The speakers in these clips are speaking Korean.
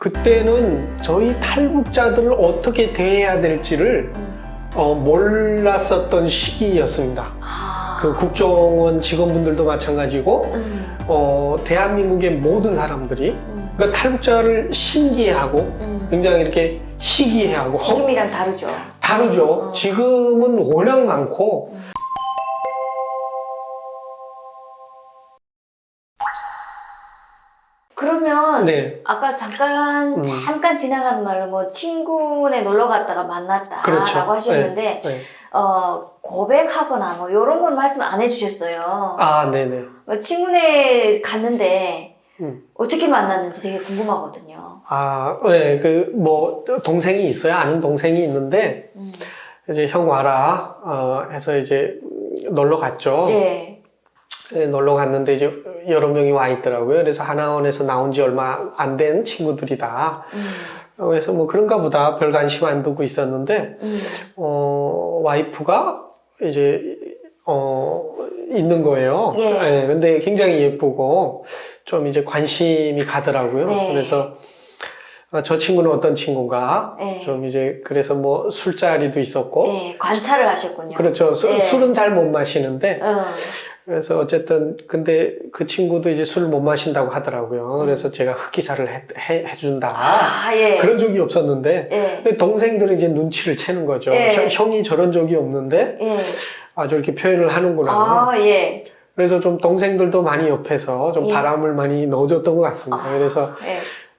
그때는 저희 탈북자들을 어떻게 대해야 될지를 몰랐었던 시기였습니다. 그 국정원 직원분들도 마찬가지고 대한민국의 모든 사람들이 그러니까 탈북자를 신기해하고 굉장히 이렇게 희귀해하고 지금이랑 다르죠. 다르죠. 지금은 워낙 많고 그러면 네. 아까 잠깐 지나가는 말로 뭐 친구네 놀러 갔다가 만났다라고 그렇죠. 하셨는데 네. 고백하거나 뭐 이런 건 말씀 안 해주셨어요. 아, 네네. 친구네 갔는데 어떻게 만났는지 되게 궁금하거든요. 아, 네. 뭐 동생이 있어요. 아는 동생이 있는데 이제 형 와라 해서 이제 놀러 갔죠. 네. 네, 놀러 갔는데 이제 여러 명이 와 있더라고요. 그래서 하나원에서 나온 지 얼마 안 된 친구들이다. 그래서 뭐 그런가 보다 별 관심 안 두고 있었는데 와이프가 이제 있는 거예요. 예. 네, 근데 굉장히 예쁘고 좀 이제 관심이 가더라고요. 네. 그래서 저 친구는 어떤 친구인가 네. 좀 이제 그래서 뭐 술자리도 있었고 네, 관찰을 하셨군요. 그렇죠. 네. 술은 잘 못 마시는데 그래서 어쨌든 근데 그 친구도 이제 술 못 마신다고 하더라고요. 그래서 제가 흑기사를 해준다. 아, 예. 그런 적이 없었는데 예. 근데 동생들은 이제 눈치를 채는 거죠. 예. 형이 저런 적이 없는데 예. 저렇게 표현을 하는구나. 아, 예. 그래서 좀 동생들도 많이 옆에서 좀 예. 바람을 많이 넣어줬던 것 같습니다. 그래서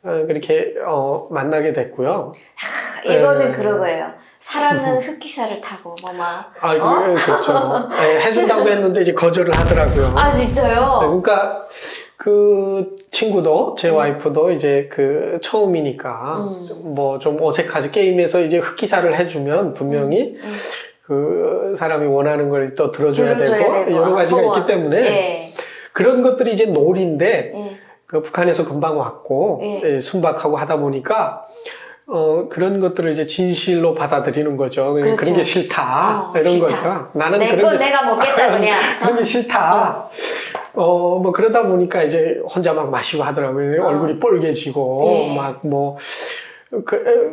예. 그렇게 만나게 됐고요. 이거는 예. 그러고요. 사람은 흑기사를 타고 뭐막 그렇죠. 네, 해준다고 했는데 이제 거절을 하더라고요. 아, 진짜요? 그러니까 그 친구도 제 와이프도 이제 그 처음이니까 뭐 좀 어색하죠. 게임에서 이제 흑기사를 해주면 분명히 그 사람이 원하는 걸 또 들어줘야 되고 여러 가지가 소원. 있기 때문에 예. 그런 것들이 이제 놀인데 예. 그 북한에서 금방 왔고 예. 순박하고 하다 보니까 그런 것들을 이제 진실로 받아들이는 거죠. 그렇죠. 그런 게 싫다. 이런 싫다. 거죠. 나는 내 그런 건 게 내가 먹겠다 그냥. 그런 게 싫다. 뭐 그러다 보니까 이제 혼자 막 마시고 하더라고요. 얼굴이 뻘개지고 예. 막 뭐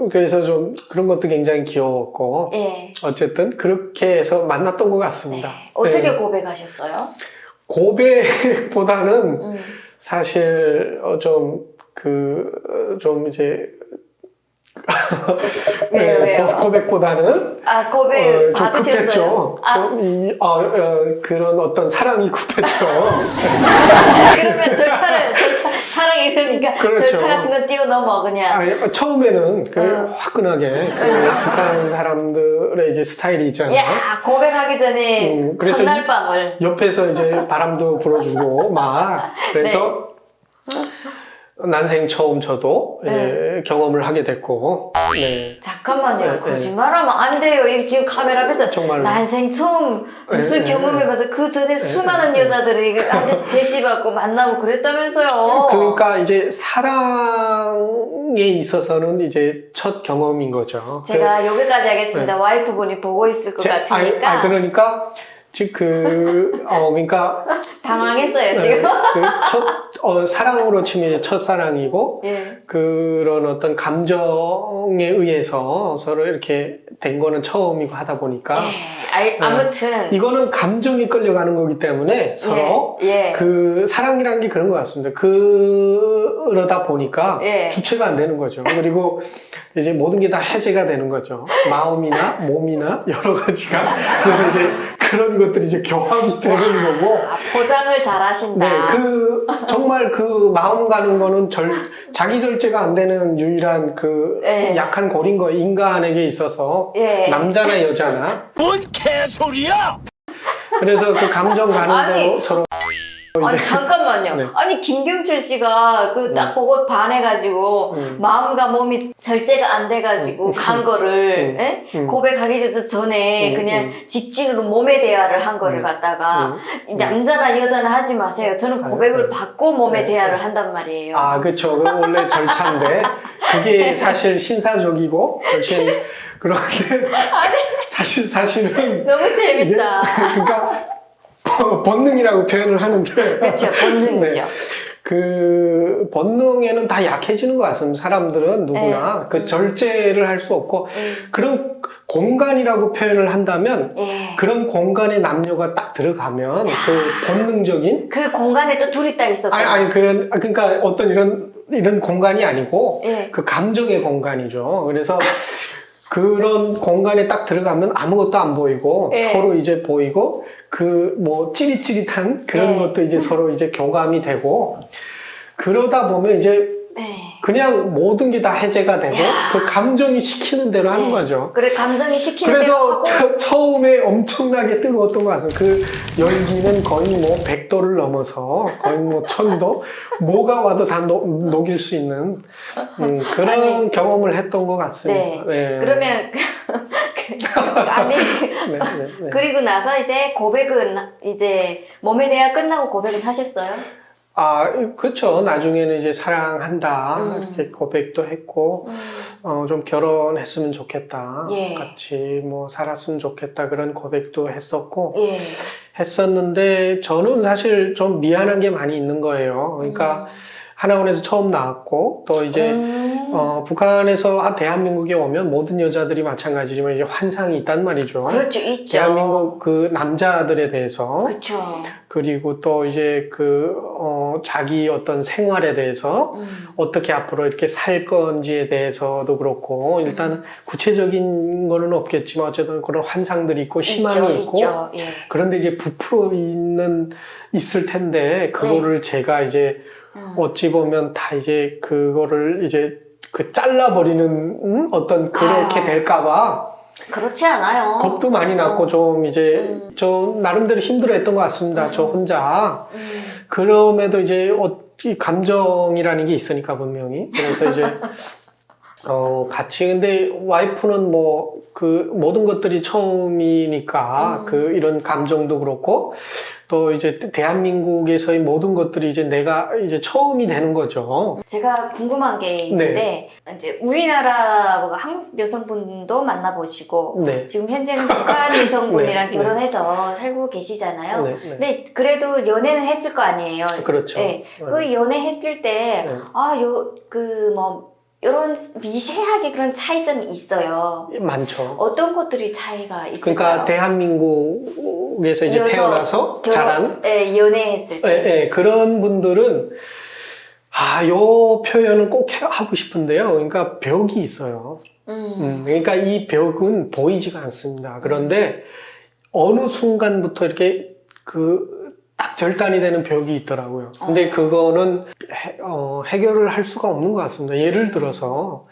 그래서 좀 그런 것도 굉장히 귀여웠고 예. 어쨌든 그렇게 해서 만났던 것 같습니다. 네. 어떻게 네. 고백하셨어요? 고백보다는 사실 좀 이제 왜요? 고백보다는 고백 좀 받으셨어요? 급했죠. 그런 어떤 사랑이 급했죠. 그러면 절차 사랑이 이러니까 그렇죠. 절차 같은 거 뛰어넘어 그냥. 처음에는 화끈하게 북한 사람들의 이제 스타일이 있잖아요. 야, 고백하기 전에 그래서 첫날 밤을. 옆에서 이제 바람도 불어주고 막 그래서 난생 처음 저도 경험을 하게 됐고. 네. 잠깐만요. 네, 거짓말하면 안 돼요. 이거 지금 카메라 앞에서 정말로. 난생 처음 무슨 경험해봐서 그 전에 수많은 여자들이 한테서 대시받고 만나고 그랬다면서요. 그러니까 이제 사랑에 있어서는 이제 첫 경험인 거죠. 제가 여기까지 하겠습니다. 와이프분이 보고 있을 것 같으니까. 그러니까 그러니까 당황했어요 지금. 사랑으로 치면 이제 첫사랑이고 예. 그런 어떤 감정에 의해서 서로 이렇게 된 거는 처음이고 하다 보니까 아무튼 이거는 감정이 끌려가는 거기 때문에 서로 그 사랑이라는 게 그런 것 같습니다. 그러다 보니까 주체가 안 되는 거죠. 그리고 이제 모든 게 다 해제가 되는 거죠. 마음이나 몸이나 여러 가지가. 그래서 이제 그런 것들이 이제 교합이 되는 거고. 포장을 잘 하신다. 네, 정말 그 마음 가는 거는 자기 절제가 안 되는 유일한 약한 고리인 거예요. 인간에게 있어서. 남자나 여자나. 뭔 개소리야! 그래서 그 감정 가는 대로 서로. 아니 잠깐만요. 네. 아니 김경철 씨가 그 딱 보고 반해가지고 마음과 몸이 절제가 안 돼가지고 간 거를 고백하기 전에 그냥 직진으로 몸의 대화를 한 거를 갖다가 남자나 여자나 하지 마세요. 저는 고백을 받고 몸의 대화를 한단 말이에요. 그렇죠. 그건 원래 절차인데 그게 사실 신사적이고 그런데 사실은 너무 재밌다. 그러니까 본능이라고 표현을 하는데 그렇죠. 본능이죠. 그 본능에는 다 약해지는 것 같습니다. 사람들은 누구나 그 절제를 할 수 없고 그런 공간이라고 표현을 한다면 그런 공간에 남녀가 딱 들어가면 그 본능적인 그 공간에 또 둘이 딱 있었죠. 아니 그러니까 어떤 이런 공간이 아니고 그 감정의 공간이죠. 그래서 그런 공간에 딱 들어가면 아무것도 안 보이고 서로 이제 보이고 그 뭐 찌릿찌릿한 그런 것도 이제 서로 이제 교감이 되고 그러다 보면 이제 그냥 모든 게 다 해제가 되고 그 감정이 시키는 대로 하는 거죠. 그래 감정이 시키는 그래서 대로 하고 처음에 엄청나게 뜨거웠던 것 같습니다. 그 열기는 거의 뭐 100도를 넘어서 거의 뭐 1000도 뭐가 와도 다 녹일 수 있는 그런 아니, 경험을 했던 것 같습니다. 네. 그러면 아니 그리고 나서 이제 고백은 이제 몸에 대하 끝나고 고백은 하셨어요? 아, 그렇죠. 나중에는 이제 사랑한다 이렇게 고백도 했고 좀 결혼했으면 좋겠다. 같이 뭐 살았으면 좋겠다 그런 고백도 했었고 했었는데 저는 사실 좀 미안한 게 많이 있는 거예요. 그러니까 하나원에서 처음 나왔고 또 이제 북한에서 대한민국에 오면 모든 여자들이 마찬가지지만 이제 환상이 있단 말이죠. 그렇죠, 있죠. 대한민국 그 남자들에 대해서. 그렇죠. 그리고 또 이제 자기 어떤 생활에 대해서 어떻게 앞으로 이렇게 살 건지에 대해서도 그렇고 일단 구체적인 거는 없겠지만 어쨌든 그런 환상들이 있고 희망이 있고 그런데 이제 부풀어 있을 텐데 그거를 제가 이제 어찌 보면 다 이제 그거를 이제 잘라버리는 어떤 그렇게 될까봐 그렇지 않아요. 겁도 많이 났고 좀 이제 저 나름대로 힘들어했던 것 같습니다. 저 혼자. 그럼에도 이제 이 감정이라는 게 있으니까 분명히. 그래서 이제 같이 근데 와이프는 뭐 그 모든 것들이 처음이니까 이런 감정도 그렇고 또 이제 대한민국에서의 모든 것들이 이제 내가 이제 처음이 되는 거죠. 제가 궁금한 게 있는데 이제 우리나라 한국 여성분도 만나보시고 지금 현재는 북한 여성분이랑 결혼해서 살고 계시잖아요. 근데 그래도 연애는 했을 거 아니에요. 그렇죠. 그 연애했을 때 이런 미세하게 그런 차이점이 있어요. 많죠. 어떤 것들이 차이가 있을까요? 그러니까 대한민국에서 이제 태어나서 자란 연애했을 때 그런 분들은 요 표현을 꼭 하고 싶은데요. 그러니까 벽이 있어요. 그러니까 이 벽은 보이지가 않습니다. 그런데 어느 순간부터 이렇게 딱 절단이 되는 벽이 있더라고요. 근데 그거는 해결을 할 수가 없는 것 같습니다. 예를 들어서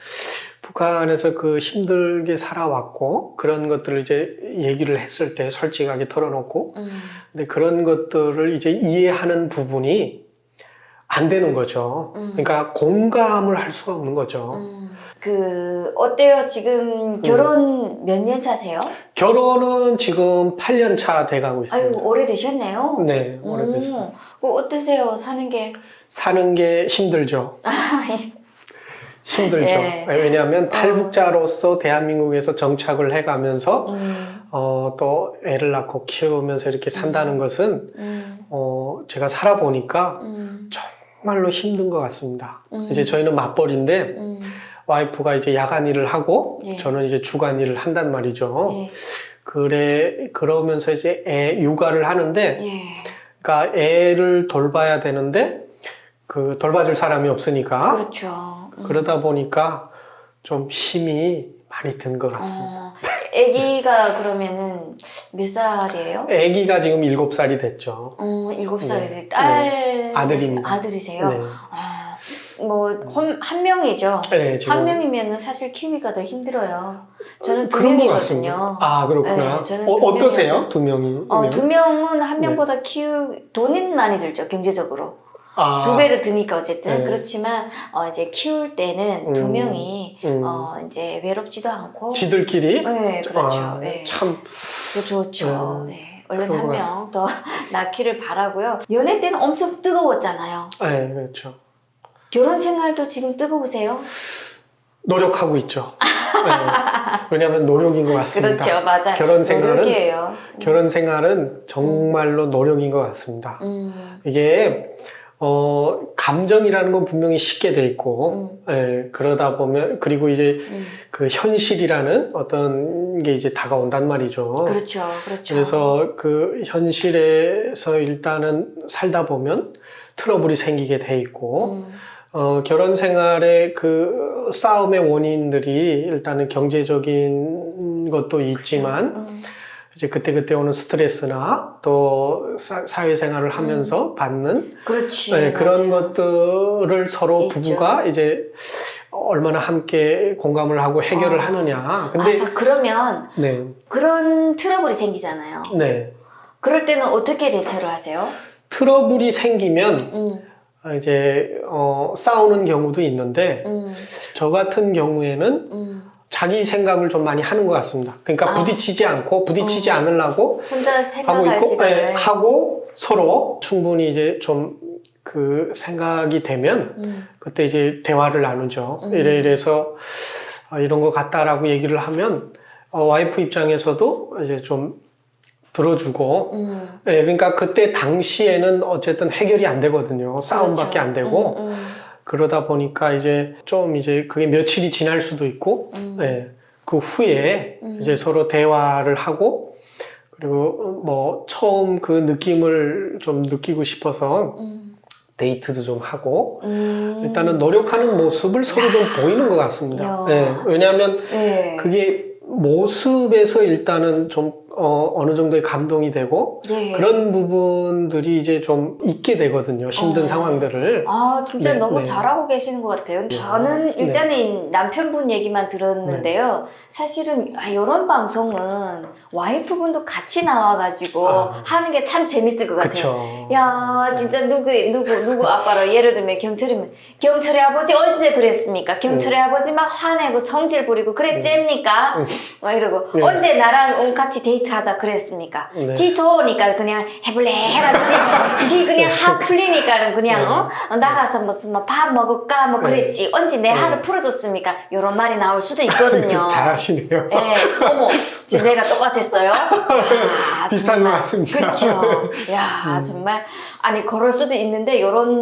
북한에서 힘들게 살아왔고 그런 것들을 이제 얘기를 했을 때 솔직하게 털어놓고 근데 그런 것들을 이제 이해하는 부분이 안 되는 거죠. 그러니까 공감을 할 수가 없는 거죠. 어때요? 지금 결혼 몇 년 차세요? 결혼은 지금 8년 차 돼가고 있습니다. 아유, 오래되셨네요. 네, 오래됐어요. 어떠세요? 사는 게? 사는 게 힘들죠. 힘들죠. 왜냐하면 탈북자로서 대한민국에서 정착을 해가면서 또 애를 낳고 키우면서 이렇게 산다는 것은 제가 살아보니까 정말로 힘든 것 같습니다. 이제 저희는 맞벌이인데 와이프가 이제 야간 일을 하고 저는 이제 주간 일을 한단 말이죠. 그러면서 이제 육아를 하는데 그러니까 애를 돌봐야 되는데 돌봐줄 사람이 없으니까 그렇죠. 그러다 보니까 좀 힘이 많이 든 것 같습니다. 아기가 그러면은 몇 살이에요? 아기가 지금 7살이 됐죠. 7살이 딸 아들입니다. 아들이세요? 한 명이죠. 지금. 한 명이면은 사실 키우기가 더 힘들어요. 저는 두 그런 것 명이거든요. 같습니다. 아, 그렇구나. 저는 어떠세요? 두 명이? 두 명은 한 명보다 돈은 많이 들죠, 경제적으로. 2배를 드니까 어쨌든 그렇지만 이제 키울 때는 두 명이 이제 외롭지도 않고 지들끼리 그렇죠. 참 좋죠. 얼른 한 명 더 낳기를 바라고요. 연애 때는 엄청 뜨거웠잖아요. 네, 그렇죠. 결혼 생활도 지금 뜨거우세요? 노력하고 있죠. 왜냐하면 노력인 것 같습니다. 그렇죠, 맞아요. 결혼 생활은 정말로 노력인 것 같습니다. 이게 감정이라는 건 분명히 쉽게 돼 있고, 예, 그러다 보면, 그리고 이제 그 현실이라는 어떤 게 이제 다가온단 말이죠. 그렇죠, 그렇죠. 그래서 그 현실에서 일단은 살다 보면 트러블이 생기게 돼 있고, 결혼 생활의 그 싸움의 원인들이 일단은 경제적인 것도 있지만, 이제 그때그때 오는 스트레스나 또 사회생활을 하면서 받는 그렇지, 네, 그런 것들을 서로 있죠. 부부가 이제 얼마나 함께 공감을 하고 해결을 하느냐. 근데 그러면 네. 그런 트러블이 생기잖아요. 네. 그럴 때는 어떻게 대처를 하세요? 트러블이 생기면 이제 싸우는 경우도 있는데 저 같은 경우에는 자기 생각을 좀 많이 하는 것 같습니다. 그러니까 부딪히지 않고 부딪히지 않으려고 혼자 하고 생각할 있고 시간을 하고 서로 충분히 이제 좀 그 생각이 되면 그때 이제 대화를 나누죠. 이래서 이런 것 같다라고 얘기를 하면 와이프 입장에서도 이제 좀 들어주고 예, 그러니까 그때 당시에는 어쨌든 해결이 안 되거든요. 싸움밖에 안 되고 그러다 보니까 이제 좀 이제 그게 며칠이 지날 수도 있고 예, 그 후에 이제 서로 대화를 하고 그리고 뭐 처음 그 느낌을 좀 느끼고 싶어서 데이트도 좀 하고 일단은 노력하는 모습을 서로 좀 보이는 것 같습니다. 예, 왜냐하면 그게 모습에서 일단은 좀 어느 정도의 감동이 되고 그런 부분들이 이제 좀 있게 되거든요. 힘든 상황들을. 진짜 네, 너무 네. 잘하고 계시는 것 같아요. 저는 일단은 남편분 얘기만 들었는데요. 사실은 이런 방송은 와이프분도 같이 나와가지고 하는 게 참 재밌을 것 같아요. 그쵸. 야, 진짜 누구 아빠로 예를 들면 경철이면 경철이 아버지 언제 그랬습니까? 경철이 아버지 막 화내고 성질 부리고 그랬잼니까? 막 이러고 언제 나랑 같이 데이트하자 그랬습니까? 지 좋으니까 그냥 해볼래 해가지고 지 그냥 하 풀리니까는 그냥 나가서 무슨 뭐 밥 먹을까 뭐 그랬지 언제 내 하루 풀어줬습니까? 이런 말이 나올 수도 있거든요. 잘하시네요. 예, 어머, 지금 내가 똑같았어요. 야, 비슷한 것 같습니다. 그렇죠. 야, 정말 아니 그럴 수도 있는데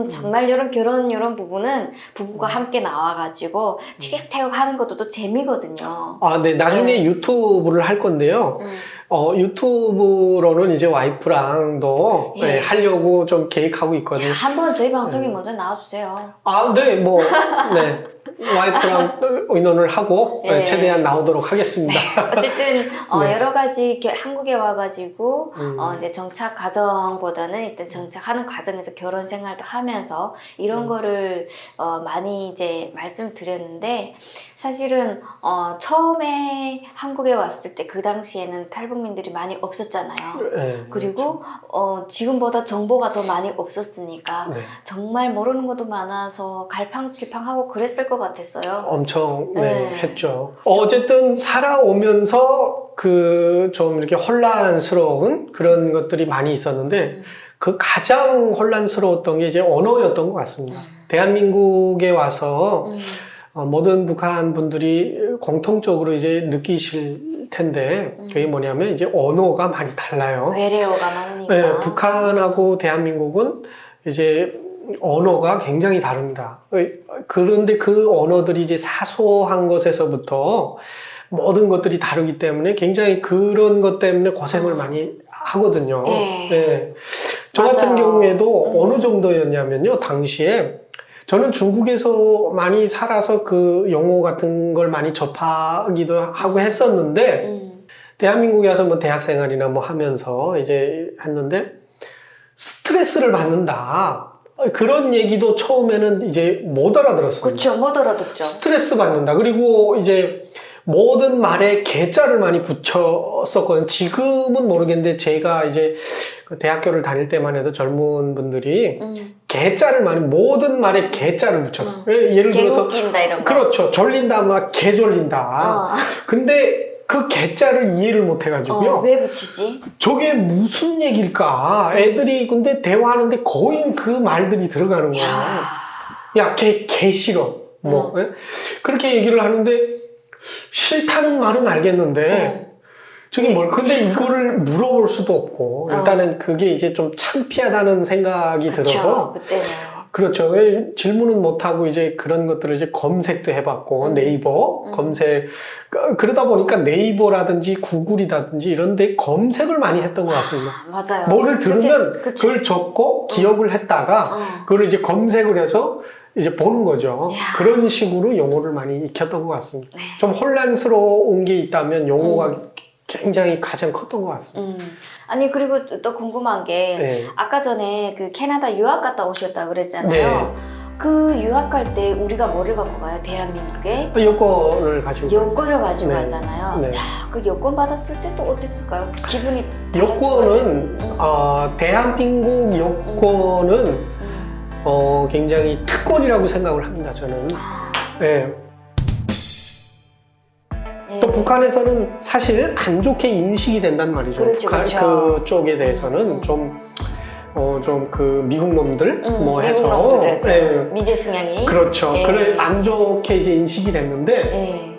정말 이런 결혼 이런 부분은 부부가 함께 나와가지고 티격태격 하는 것도 또 재미거든요. 네, 나중에 유튜브를 할 건데요. 유튜브로는 이제 와이프랑도 하려고 좀 계획하고 있거든요. 한번 저희 방송에 먼저 나와주세요. 네, 뭐, 네. 와이프랑 의논을 하고 최대한 나오도록 하겠습니다. 네. 어쨌든 여러 가지 한국에 와가지고 이제 정착 과정보다는 일단 정착하는 과정에서 결혼 생활도 하면서 이런 거를 많이 이제 말씀드렸는데 사실은 처음에 한국에 왔을 때 그 당시에는 탈북민들이 많이 없었잖아요. 그리고 지금보다 정보가 더 많이 없었으니까 정말 모르는 것도 많아서 갈팡질팡하고 그랬을 것 같았어요. 엄청 했죠. 어쨌든 살아오면서 그 좀 이렇게 혼란스러운 그런 것들이 많이 있었는데 그 가장 혼란스러웠던 게 이제 언어였던 것 같습니다. 대한민국에 와서 모든 북한 분들이 공통적으로 이제 느끼실 텐데 그게 뭐냐면 이제 언어가 많이 달라요. 외래어가 많으니까. 네, 북한하고 대한민국은 이제 언어가 굉장히 다릅니다. 그런데 그 언어들이 이제 사소한 것에서부터 모든 것들이 다르기 때문에 굉장히 그런 것 때문에 고생을 많이 하거든요. 네. 저 같은 경우에도 어느 정도였냐면요. 당시에 저는 중국에서 많이 살아서 그 용어 같은 걸 많이 접하기도 하고 했었는데 대한민국에 와서 뭐 대학생활이나 뭐 하면서 이제 했는데 스트레스를 받는다. 그런 얘기도 처음에는 이제 못 알아들었어요. 그렇죠. 못 알아듣죠. 스트레스 받는다. 그리고 이제 모든 말에 개자를 많이 붙였었거든요. 지금은 모르겠는데 제가 이제 그 대학교를 다닐 때만 해도 젊은 분들이 개자를 많이 모든 말에 개자를 붙였어요. 예를 들어서 개웃긴다 이런 거. 그렇죠. 졸린다 막 개졸린다. 근데 그 개자를 이해를 못 해가지고요. 왜 붙이지? 저게 무슨 얘기일까? 애들이 근데 대화하는데 거의 그 말들이 들어가는 거예요. 야, 개 싫어. 뭐 그렇게 얘기를 하는데 싫다는 말은 알겠는데 저게 뭘 근데 이거를 물어볼 수도 없고 일단은 그게 이제 좀 창피하다는 생각이 들어서 그때는 그렇죠. 질문은 못하고 이제 그런 것들을 이제 검색도 해봤고, 네이버 검색. 그러다 보니까 네이버라든지 구글이라든지 이런 데 검색을 많이 했던 것 같습니다. 맞아요. 뭐를 들으면 그치. 그걸 적고 기억을 했다가 그걸 이제 검색을 해서 이제 보는 거죠. 이야. 그런 식으로 용어를 많이 익혔던 것 같습니다. 네. 좀 혼란스러운 게 있다면 용어가 굉장히 가장 컸던 것 같습니다. 아니 그리고 또 궁금한 게 네. 아까 전에 그 캐나다 유학 갔다 오셨다 그랬잖아요. 네. 그 유학 갈 때 우리가 뭐를 갖고 가요? 대한민국에 여권을 가지고. 여권을 가지고 네. 가잖아요. 네. 야, 그 여권 받았을 때 또 어땠을까요? 기분이 달랐을 것 여권은 같아요. 대한민국 여권은 굉장히 특권이라고 생각을 합니다. 저는. 네. 예. 또 북한에서는 사실 안 좋게 인식이 된단 말이죠. 그렇죠, 북한 그렇죠. 그쪽에 대해서는 좀 그 미국 놈들 뭐 해서 미국 놈들, 예. 미제 승향이 그렇죠. 예. 그래 안 좋게 이제 인식이 됐는데 예.